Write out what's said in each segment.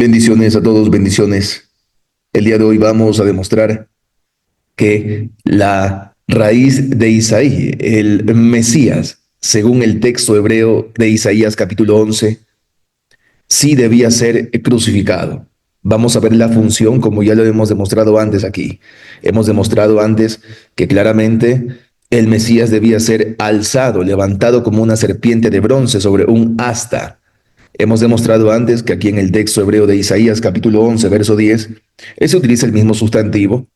Bendiciones a todos, bendiciones. El día de hoy vamos a demostrar que la raíz de Isaí, el Mesías, según el texto hebreo de Isaías capítulo 11, sí debía ser crucificado. Vamos a ver la función como ya lo hemos demostrado antes aquí. Hemos demostrado antes que claramente el Mesías debía ser alzado, levantado como una serpiente de bronce sobre un asta. Hemos demostrado antes que aquí en el texto hebreo de Isaías capítulo 11, verso 10, se utiliza el mismo sustantivo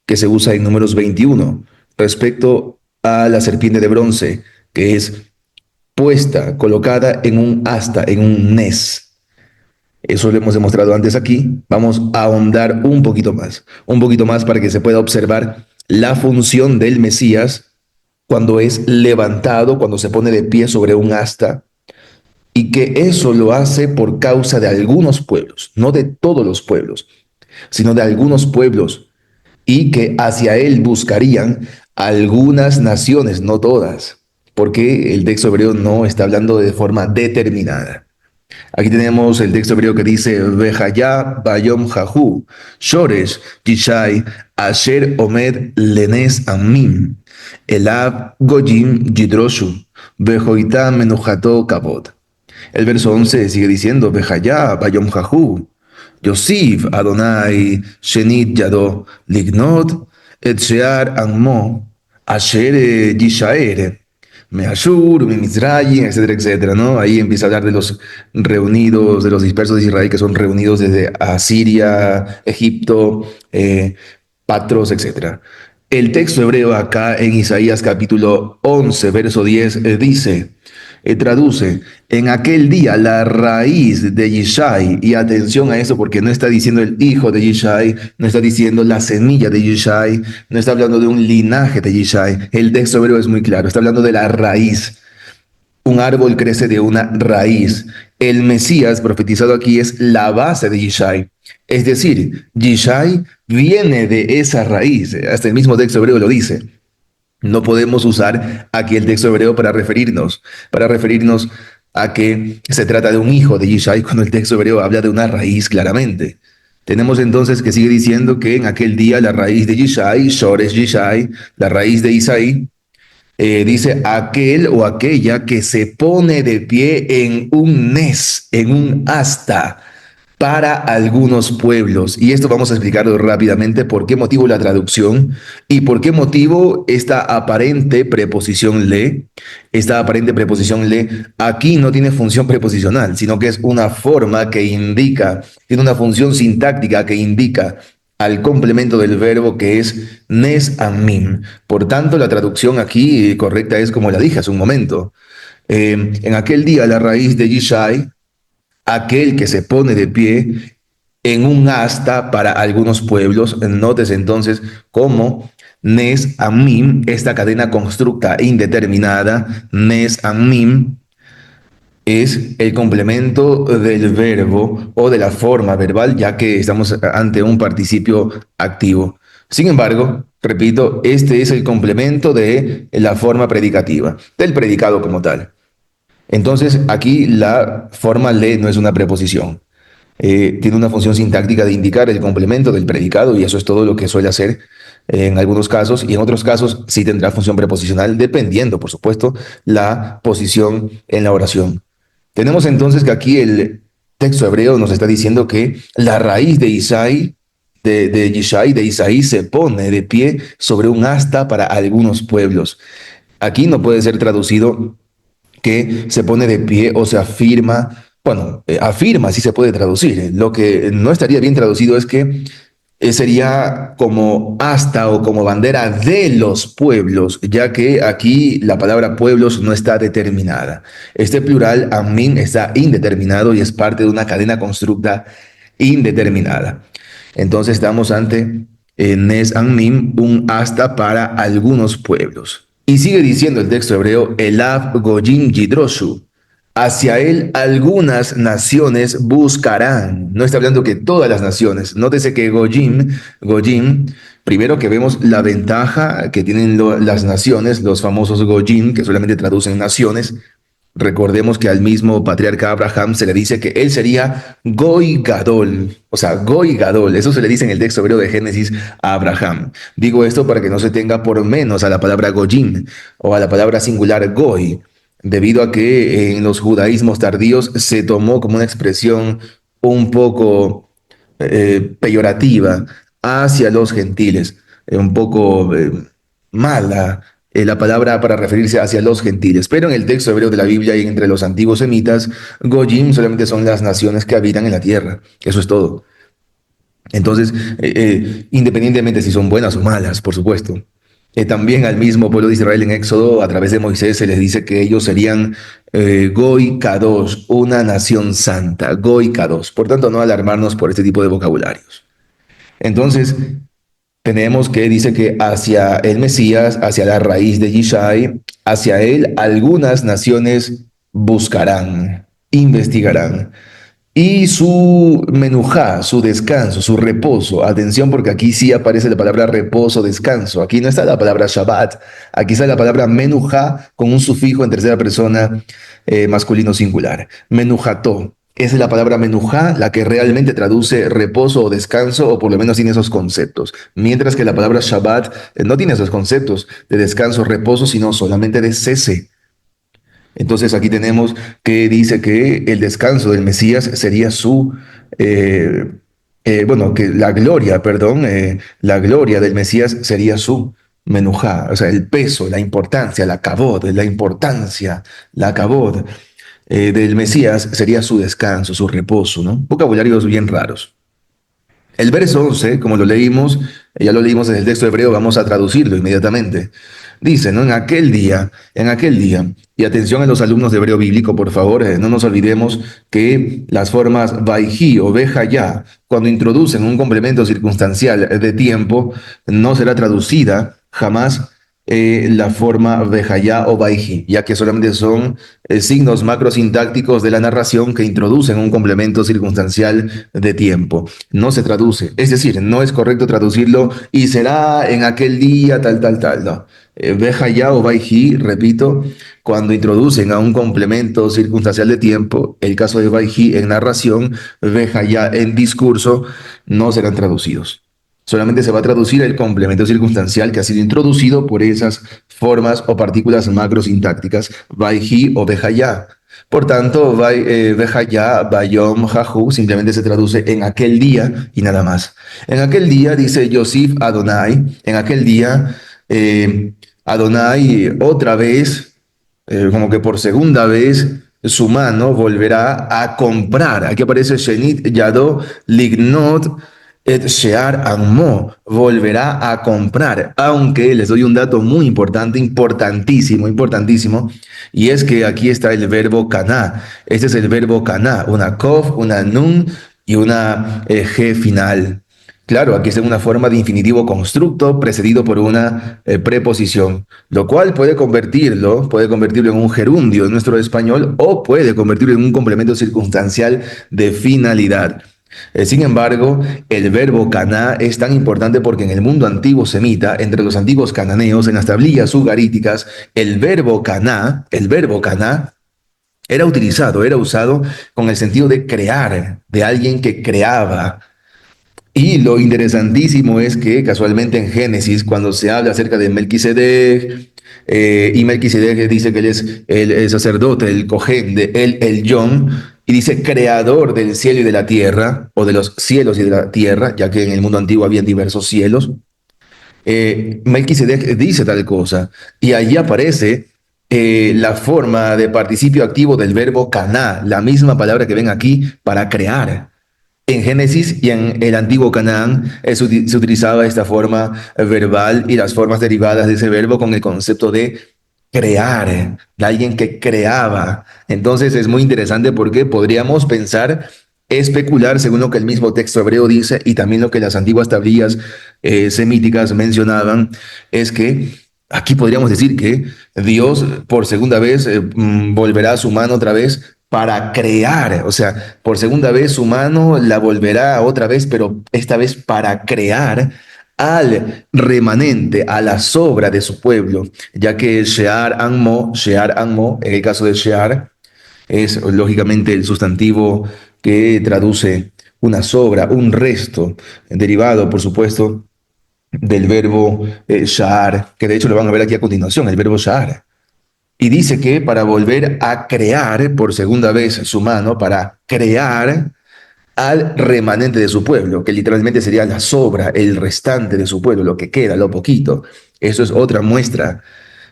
que se usa en Números 21 respecto a la serpiente de bronce, que es puesta, colocada en un asta, en un nes. Eso lo hemos demostrado antes aquí. Vamos a ahondar un poquito más para que se pueda observar la función del Mesías cuando es levantado, cuando se pone de pie sobre un asta, y que eso lo hace por causa de algunos pueblos, no de todos los pueblos, sino de algunos pueblos, y que hacia él buscarían algunas naciones, no todas, porque el texto hebreo no está hablando de forma determinada. Aquí tenemos el texto hebreo que dice, Vejaya bayom jahu, shoresh yishai, asher omed lenes amim, elab goyim yidroshu, vejoita menujato kabod. El verso 11 sigue diciendo, Vejaya bayom jahu, Yosif Adonai Shenit Yado Lignot Et Shear Anmo Asher Yishaer Meashur, Mizraim, etcétera, etcétera, ¿no? Ahí empieza a hablar de los reunidos, de los dispersos de Israel que son reunidos desde Asiria, Egipto, Patros, etcétera. El texto hebreo acá en Isaías capítulo 11, verso 10, dice, traduce, en aquel día la raíz de Yishai, y atención a eso porque no está diciendo el hijo de Yishai, no está diciendo la semilla de Yishai, no está hablando de un linaje de Yishai, el texto hebreo es muy claro, está hablando de la raíz. Un árbol crece de una raíz. El Mesías profetizado aquí es la base de Yishai. Es decir, Yishai viene de esa raíz. Hasta el mismo texto hebreo lo dice. No podemos usar aquí el texto hebreo para referirnos a que se trata de un hijo de Yishai cuando el texto hebreo habla de una raíz claramente. Tenemos entonces que sigue diciendo que en aquel día la raíz de Yishai, Shoresh Yishai, la raíz de Isaí, dice aquel o aquella que se pone de pie en un nes, en un asta, para algunos pueblos. Y esto vamos a explicarlo rápidamente, por qué motivo la traducción y por qué motivo esta aparente preposición le. Esta aparente preposición le aquí no tiene función preposicional, sino que es una forma que indica, tiene una función sintáctica que indica al complemento del verbo que es nes amim. Por tanto, la traducción aquí correcta es como la dije hace un momento. En aquel día la raíz de Yishai, aquel que se pone de pie en un asta para algunos pueblos. Notes entonces cómo Nes Amim, esta cadena constructa indeterminada, Nes Amim, es el complemento del verbo o de la forma verbal, ya que estamos ante un participio activo. Sin embargo, repito, este es el complemento de la forma predicativa, del predicado como tal. Entonces, aquí la forma le no es una preposición. Tiene una función sintáctica de indicar el complemento del predicado y eso es todo lo que suele hacer en algunos casos y en otros casos sí tendrá función preposicional dependiendo, por supuesto, la posición en la oración. Tenemos entonces que aquí el texto hebreo nos está diciendo que la raíz de Isaí, de Yishai, de Isaí, se pone de pie sobre un asta para algunos pueblos. Aquí no puede ser traducido que se pone de pie o se afirma, bueno, afirma sí se puede traducir. Lo que no estaría bien traducido es que sería como asta o como bandera de los pueblos, ya que aquí la palabra pueblos no está determinada. Este plural, amín, está indeterminado y es parte de una cadena constructa indeterminada. Entonces estamos ante Nes Amim, un asta para algunos pueblos. Y sigue diciendo el texto hebreo, Elav Goyim Yidroshu. Hacia él algunas naciones buscarán. No está hablando que todas las naciones. Nótese que Goyim, primero que vemos la ventaja que tienen las naciones, los famosos Goyim, que solamente traducen naciones, Recordemos que al mismo patriarca Abraham se le dice que él sería Goy Gadol, o sea, Goy Gadol. Eso se le dice en el texto hebreo de Génesis a Abraham. Digo esto para que no se tenga por menos a la palabra Goyim o a la palabra singular Goy, debido a que en los judaísmos tardíos se tomó como una expresión un poco peyorativa hacia los gentiles, un poco mala la palabra para referirse hacia los gentiles. Pero en el texto hebreo de la Biblia y entre los antiguos semitas, Goyim solamente son las naciones que habitan en la tierra. Eso es todo. Entonces, independientemente si son buenas o malas, por supuesto. También al mismo pueblo de Israel en Éxodo, a través de Moisés, se les dice que ellos serían Goy Kadosh, una nación santa, Goy Kadosh. Por tanto, no alarmarnos por este tipo de vocabularios. Entonces, tenemos que dice que hacia el Mesías, hacia la raíz de Yishai, hacia él algunas naciones buscarán, investigarán. Y su menujá, su descanso, su reposo. Atención, porque aquí sí aparece la palabra reposo, descanso. Aquí no está la palabra Shabbat. Aquí está la palabra menujá con un sufijo en tercera persona masculino singular. Menujató. Esa es la palabra menujá, la que realmente traduce reposo o descanso, o por lo menos tiene esos conceptos. Mientras que la palabra Shabbat no tiene esos conceptos de descanso, reposo, sino solamente de cese. Entonces aquí tenemos que dice que el descanso del Mesías sería su, eh, bueno, que la gloria, perdón, la gloria del Mesías sería su menujá, o sea, el peso, la importancia, la kabod, la importancia, la kabod del Mesías sería su descanso, su reposo, ¿no? Vocabularios bien raros. El verso 11, como lo leímos, ya lo leímos en el texto hebreo, vamos a traducirlo inmediatamente. Dice, ¿no? En aquel día, y atención a los alumnos de hebreo bíblico, por favor, no nos olvidemos que las formas Vaihi o ya, cuando introducen un complemento circunstancial de tiempo, no será traducida jamás la forma Vejayá o Vaihi, ya que solamente son signos macrosintácticos de la narración que introducen un complemento circunstancial de tiempo. No se traduce, es decir, no es correcto traducirlo y será en aquel día tal, tal, tal, no. Vejayá o Vaihi, repito, cuando introducen a un complemento circunstancial de tiempo, el caso de Vaihi en narración, Vejayá en discurso, no serán traducidos. Solamente se va a traducir el complemento circunstancial que ha sido introducido por esas formas o partículas macrosintácticas, Vaihi o Vejayá. Por tanto, Vejayá, Bayom, Jahu, simplemente se traduce en aquel día y nada más. En aquel día, dice Yosif Adonai, en aquel día, Adonai otra vez, como que por segunda vez, su mano volverá a comprar. Aquí aparece Shenit Yado Lignot Et Shear Ammo, volverá a comprar, aunque les doy un dato muy importante, importantísimo, importantísimo, y es que aquí está el verbo caná. Este es el verbo caná, una kof, una nun y una g final. Claro, aquí está en una forma de infinitivo constructo precedido por una preposición, lo cual puede convertirlo en un gerundio en nuestro español o puede convertirlo en un complemento circunstancial de finalidad. Sin embargo, el verbo caná es tan importante porque en el mundo antiguo semita, entre los antiguos cananeos, en las tablillas ugaríticas, el verbo caná, era utilizado, era usado con el sentido de crear, de alguien que creaba. Y lo interesantísimo es que casualmente en Génesis, cuando se habla acerca de Melquisedec, y Melquisedec dice que él es el sacerdote, el cojén de el Yom, y dice creador del cielo y de la tierra, o de los cielos y de la tierra, ya que en el mundo antiguo había diversos cielos. Melquisedec dice tal cosa, y allí aparece la forma de participio activo del verbo caná, la misma palabra que ven aquí para crear. En Génesis y en el antiguo Canaán se utilizaba esta forma verbal y las formas derivadas de ese verbo con el concepto de crear, de alguien que creaba. Entonces es muy interesante porque podríamos pensar, especular según lo que el mismo texto hebreo dice y también lo que las antiguas tablillas semíticas mencionaban, es que aquí podríamos decir que Dios por segunda vez volverá su mano otra vez para crear, o sea, por segunda vez su mano la volverá otra vez, pero esta vez para crear al remanente, a la sobra de su pueblo, ya que Shear Anmo, en el caso de Shear, es lógicamente el sustantivo que traduce una sobra, un resto, derivado, por supuesto, del verbo sha'ar, que de hecho lo van a ver aquí a continuación, el verbo sha'ar. Y dice que para volver a crear por segunda vez su mano, para crear al remanente de su pueblo, que literalmente sería la sobra, el restante de su pueblo, lo que queda, lo poquito. Eso es otra muestra,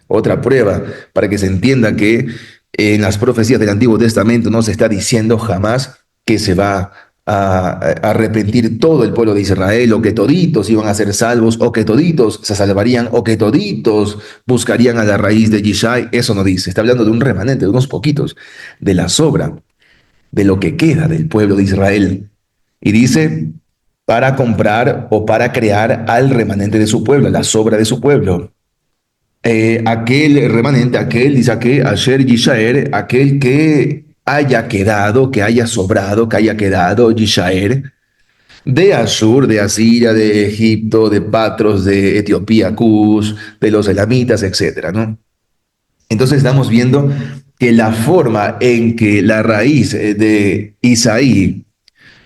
otra prueba, para que se entienda que en las profecías del Antiguo Testamento no se está diciendo jamás que se va a arrepentir todo el pueblo de Israel, o que toditos iban a ser salvos, o que toditos se salvarían, o que toditos buscarían a la raíz de Yishai. Eso no dice, está hablando de un remanente, de unos poquitos, de la sobra, de lo que queda del pueblo de Israel. Y dice, para comprar o para crear al remanente de su pueblo, la sobra de su pueblo. Aquel remanente, aquel, dice aquí, Asher Yishaer, aquel que haya quedado, que haya sobrado, que haya quedado, Yishaer, de Ashur, de Asiria, de Egipto, de Patros, de Etiopía, Cus, de los elamitas, etcétera, ¿no? Entonces estamos viendo que la forma en que la raíz de Isaí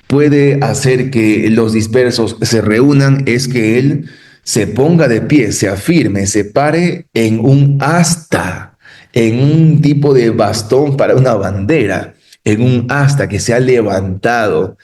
puede hacer que los dispersos se reúnan es que él se ponga de pie, se afirme, se pare en un asta, en un tipo de bastón para una bandera, en un asta que se ha levantado.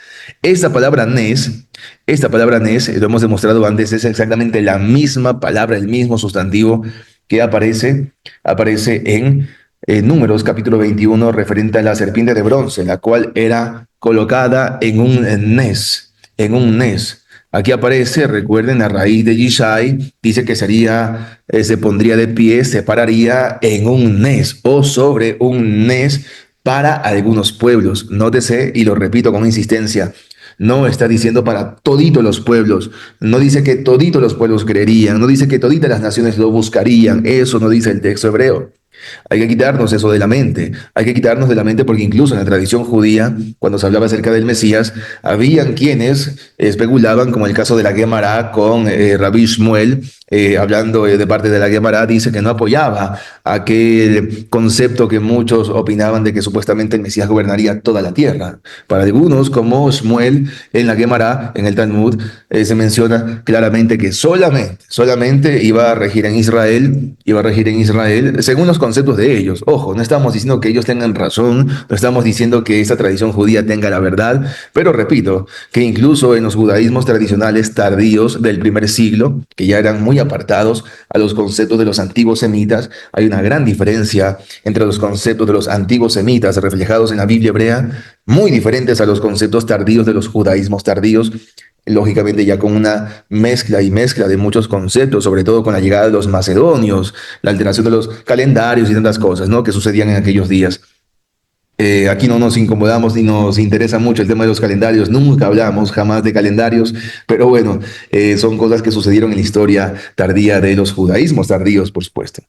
Esta palabra nes, lo hemos demostrado antes, es exactamente la misma palabra, el mismo sustantivo que aparece en Números capítulo 21, referente a la serpiente de bronce, la cual era colocada en un nes, en un nes. Aquí aparece, recuerden, a raíz de Yishai, dice que se pondría de pie, se pararía en un nes o sobre un nes para algunos pueblos. Nótese, y lo repito con insistencia, no está diciendo para toditos los pueblos, no dice que toditos los pueblos creerían, no dice que toditas las naciones lo buscarían, eso no dice el texto hebreo. Hay que quitarnos eso de la mente, hay que quitarnos de la mente porque incluso en la tradición judía, cuando se hablaba acerca del Mesías, habían quienes especulaban, como el caso de la Gemara con Rabbi Shmuel, hablando de parte de la Gemara, dice que no apoyaba aquel concepto que muchos opinaban de que supuestamente el Mesías gobernaría toda la tierra. Para algunos, como Shmuel, en la Gemara, en el Talmud, se menciona claramente que solamente iba a regir en Israel, según los conceptos de ellos. Ojo, no estamos diciendo que ellos tengan razón, no estamos diciendo que esta tradición judía tenga la verdad, pero repito, que incluso en los judaísmos tradicionales tardíos del primer siglo, que ya eran muy apartados a los conceptos de los antiguos semitas, hay una gran diferencia entre los conceptos de los antiguos semitas reflejados en la Biblia hebrea, muy diferentes a los conceptos tardíos de los judaísmos tardíos, lógicamente ya con una mezcla y mezcla de muchos conceptos, sobre todo con la llegada de los macedonios, la alteración de los calendarios y tantas cosas, ¿no?, que sucedían en aquellos días. Aquí no nos incomodamos ni nos interesa mucho el tema de los calendarios, nunca hablamos jamás de calendarios, pero bueno, son cosas que sucedieron en la historia tardía de los judaísmos tardíos, por supuesto.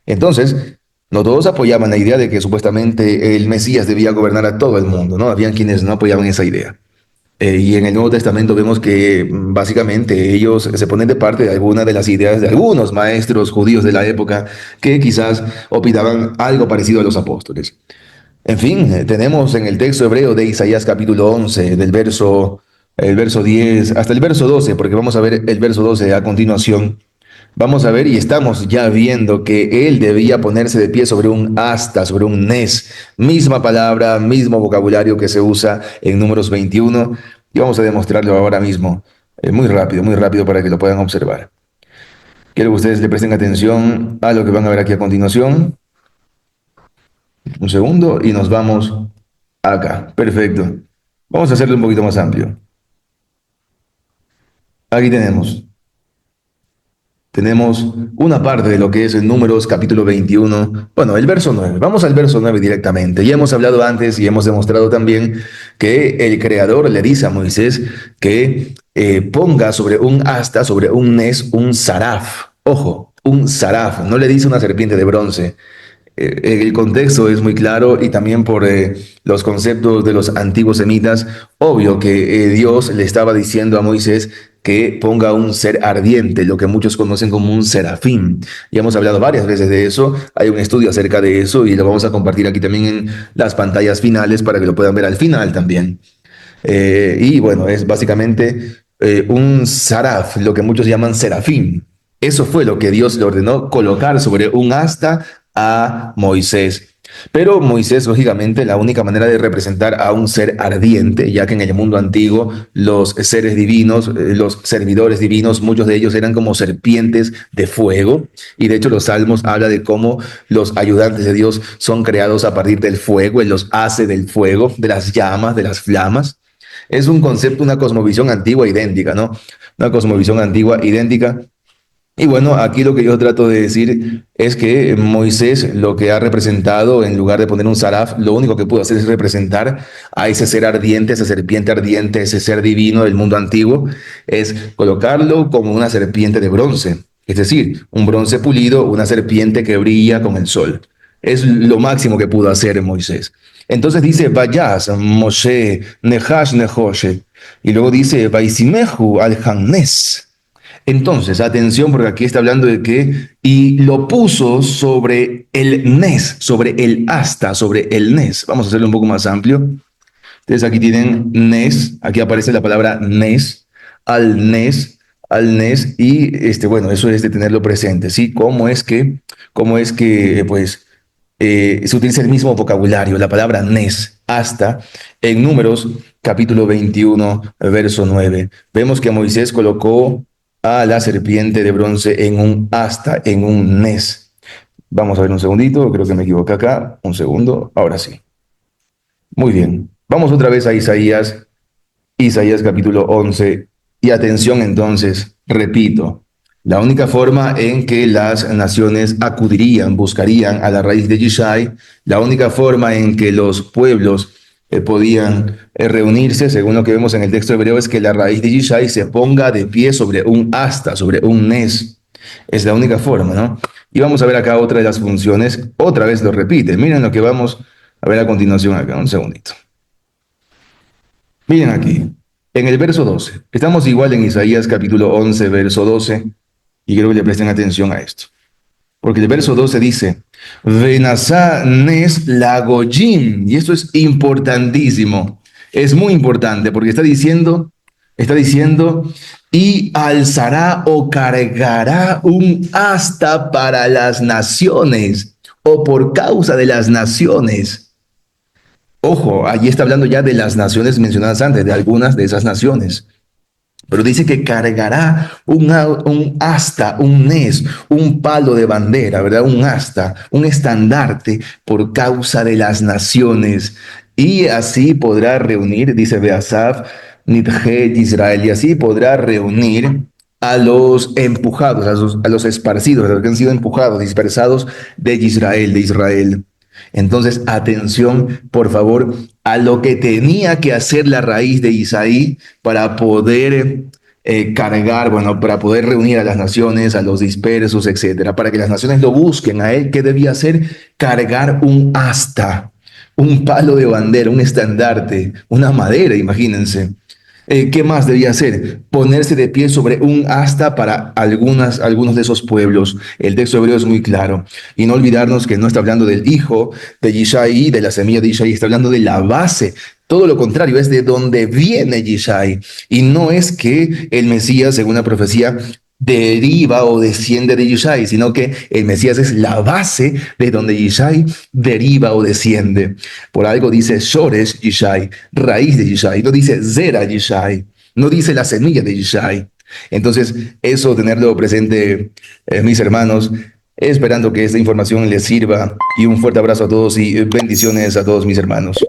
Entonces, no todos apoyaban la idea de que supuestamente el Mesías debía gobernar a todo el mundo, ¿no? Habían quienes no apoyaban esa idea. Y en el Nuevo Testamento vemos que básicamente ellos se ponen de parte de alguna de las ideas de algunos maestros judíos de la época que quizás opinaban algo parecido a los apóstoles. En fin, tenemos en el texto hebreo de Isaías capítulo 11, el verso 10 hasta el verso 12, porque vamos a ver el verso 12 a continuación. Vamos a ver y estamos ya viendo que él debía ponerse de pie sobre un asta, sobre un nes, misma palabra, mismo vocabulario que se usa en Números 21, y vamos a demostrarlo ahora mismo, muy rápido para que lo puedan observar. Quiero que ustedes le presten atención a lo que van a ver aquí a continuación. Un segundo y nos vamos acá. Perfecto. Vamos a hacerlo un poquito más amplio. Aquí tenemos una parte de lo que es en Números capítulo 21. Bueno, el verso 9. Vamos al verso 9 directamente. Ya hemos hablado antes y hemos demostrado también que el Creador le dice a Moisés que ponga sobre un asta, sobre un nes, un saraf. Ojo, un saraf. No le dice una serpiente de bronce. El contexto es muy claro y también por los conceptos de los antiguos semitas, obvio que Dios le estaba diciendo a Moisés que ponga un ser ardiente, lo que muchos conocen como un serafín. Ya hemos hablado varias veces de eso, hay un estudio acerca de eso y lo vamos a compartir aquí también en las pantallas finales para que lo puedan ver al final también. Y bueno, es básicamente un saraf, lo que muchos llaman serafín. Eso fue lo que Dios le ordenó colocar sobre un asta a Moisés. Pero Moisés, lógicamente, la única manera de representar a un ser ardiente, ya que en el mundo antiguo los seres divinos, los servidores divinos, muchos de ellos eran como serpientes de fuego. Y de hecho los salmos hablan de cómo los ayudantes de Dios son creados a partir del fuego, Él los hace del fuego, de las llamas, de las flamas. Es un concepto, una cosmovisión antigua idéntica, ¿no? Una cosmovisión antigua idéntica. Y bueno, aquí lo que yo trato de decir es que Moisés lo que ha representado, en lugar de poner un saraf, lo único que pudo hacer es representar a ese ser ardiente, esa serpiente ardiente, ese ser divino del mundo antiguo, es colocarlo como una serpiente de bronce, es decir, un bronce pulido, una serpiente que brilla con el sol. Es lo máximo que pudo hacer Moisés. Entonces dice, vayas, Moshe, nehash nehoshet. Y luego dice, vaisimehu al hannes. Entonces, atención, porque aquí está hablando de que, y lo puso sobre el nes, sobre el asta, sobre el nes. Vamos a hacerlo un poco más amplio. Entonces, aquí tienen nes, aquí aparece la palabra nes, al nes, y bueno, eso es de tenerlo presente, ¿sí? Cómo es que, pues, se utiliza el mismo vocabulario, la palabra nes, hasta, en Números, capítulo 21, verso 9. Vemos que Moisés colocó a la serpiente de bronce en un asta, en un nes. Vamos a ver un segundito, creo que me equivoqué acá. Un segundo, ahora sí. Muy bien. Vamos otra vez a Isaías, Isaías capítulo 11. Y atención entonces, repito, la única forma en que las naciones acudirían, buscarían a la raíz de Yishai, la única forma en que los pueblos podían reunirse, según lo que vemos en el texto hebreo, es que la raíz de Yishai se ponga de pie sobre un asta, sobre un nes. Es la única forma, ¿no? Y vamos a ver acá otra de las funciones, otra vez lo repite. Miren lo que vamos a ver a continuación acá, un segundito. Miren aquí, en el verso 12, estamos igual en Isaías capítulo 11, verso 12, y quiero que le presten atención a esto. Porque el verso 12 dice, Venasá nes lagoyim, y esto es importantísimo, es muy importante, porque está diciendo, y alzará o cargará un asta para las naciones, o por causa de las naciones. Ojo, allí está hablando ya de las naciones mencionadas antes, de algunas de esas naciones. Pero dice que cargará un asta, un nes, un palo de bandera, ¿verdad? Un asta, un estandarte por causa de las naciones. Y así podrá reunir, dice Beasaf, Nidje Israel, y así podrá reunir a los empujados, a los esparcidos, a los que han sido empujados, dispersados de Israel, de Israel. Entonces, atención, por favor, a lo que tenía que hacer la raíz de Isaí para poder cargar, bueno, para poder reunir a las naciones, a los dispersos, etcétera, para que las naciones lo busquen a él. ¿Qué debía hacer? Cargar un asta, un palo de bandera, un estandarte, una madera, imagínense. ¿Qué más debía hacer? Ponerse de pie sobre un asta para algunos de esos pueblos. El texto hebreo es muy claro. Y no olvidarnos que no está hablando del hijo de Yishai, de la semilla de Yishai, está hablando de la base. Todo lo contrario, es de donde viene Yishai. Y no es que el Mesías, según la profecía, deriva o desciende de Yishai, sino que el Mesías es la base de donde Yishai deriva o desciende. Por algo dice Shoresh Yishai, raíz de Yishai, no dice Zera Yishai, no dice la semilla de Yishai. Entonces, eso tenerlo presente, mis hermanos, esperando que esta información les sirva, y un fuerte abrazo a todos y bendiciones a todos mis hermanos.